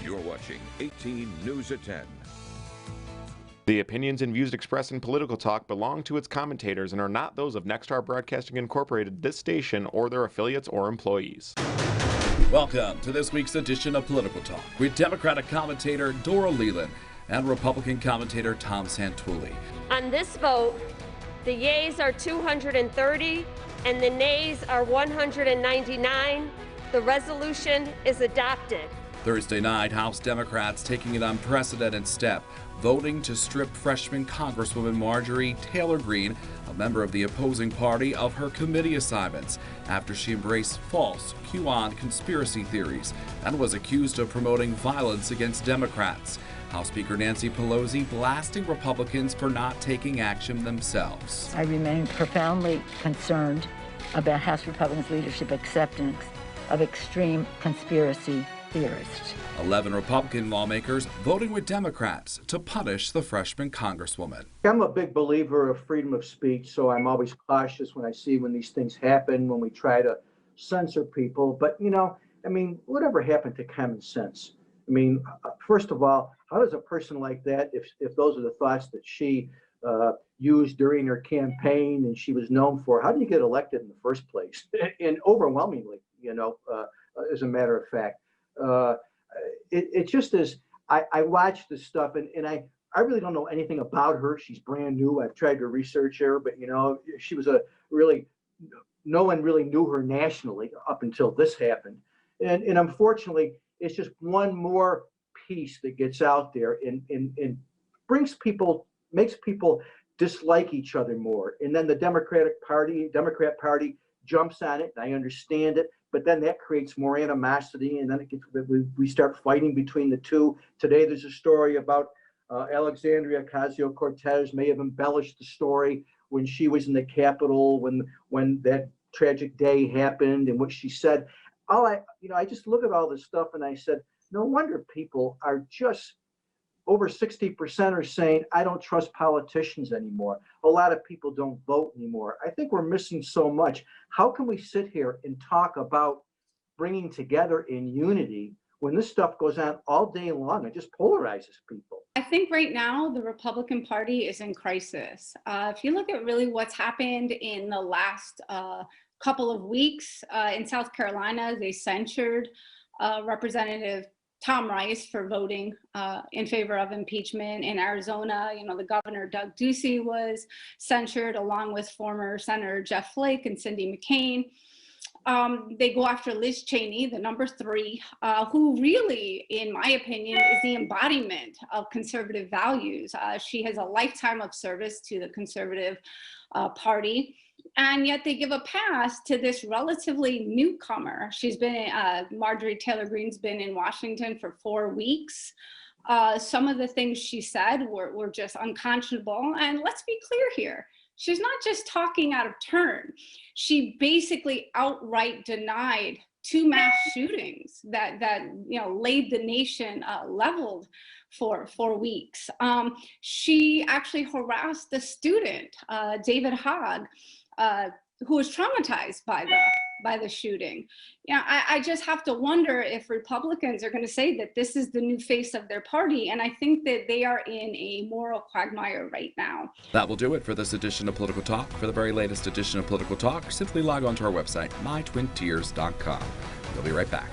You're watching 18 News at 10. The opinions and views expressed in Political Talk belong to its commentators and are not those of Nexstar Broadcasting Incorporated, this station, or their affiliates or employees. Welcome to this week's edition of Political Talk with Democratic commentator Dora Leland and Republican commentator Tom Santulli. On this vote, the yeas are 230 and the nays are 199. The resolution is adopted. Thursday night, House Democrats taking an unprecedented step, voting to strip freshman Congresswoman Marjorie Taylor Greene, a member of the opposing party, of her committee assignments after she embraced false QAnon conspiracy theories and was accused of promoting violence against Democrats. House Speaker Nancy Pelosi blasting Republicans for not taking action themselves. I remain profoundly concerned about House Republicans' leadership acceptance of extreme conspiracy theorists. 11 Republican lawmakers voting with Democrats to punish the freshman Congresswoman. I'm a big believer of freedom of speech, so I'm always cautious when I see when these things happen, when we try to censor people. But, whatever happened to common sense? First of all, how does a person like that, if those are the thoughts that she used during her campaign and she was known for, how do you get elected in the first place? And overwhelmingly, as a matter of fact. It just is. I watch this stuff and I really don't know anything about her. She's brand new. I've tried to research her, but she was no one really knew her nationally up until this happened. And unfortunately, it's just one more piece that gets out there and makes people dislike each other more. And then the Democrat Party jumps on it, and I understand it. But then that creates more animosity, and then we start fighting between the two. Today, there's a story about Alexandria Ocasio-Cortez may have embellished the story when she was in the Capitol when that tragic day happened and what she said. I just look at all this stuff and I said, no wonder people are just over 60% are saying, I don't trust politicians anymore. A lot of people don't vote anymore. I think we're missing so much. How can we sit here and talk about bringing together in unity when this stuff goes on all day long? It just polarizes people. I think right now the Republican Party is in crisis. If you look at really what's happened in the last couple of weeks in South Carolina, they censured Representative Tom Rice for voting in favor of impeachment. In Arizona, the governor, Doug Ducey, was censured along with former Senator Jeff Flake and Cindy McCain. They go after Liz Cheney, the number 3, who really, in my opinion, is the embodiment of conservative values. She has a lifetime of service to the conservative party. And yet they give a pass to this relatively newcomer. She's been, Marjorie Taylor Greene's been in Washington for 4 weeks. Some of the things she said were just unconscionable. And let's be clear here. She's not just talking out of turn. She basically outright denied 2 mass shootings that laid the nation leveled for 4 weeks. She actually harassed the student, David Hogg, who was traumatized by the shooting. I just have to wonder if Republicans are going to say that this is the new face of their party, and I think that they are in a moral quagmire right now. That will do it for this edition of Political Talk. For the very latest edition of Political Talk, simply log on to our website, mytwintears.com. We'll be right back.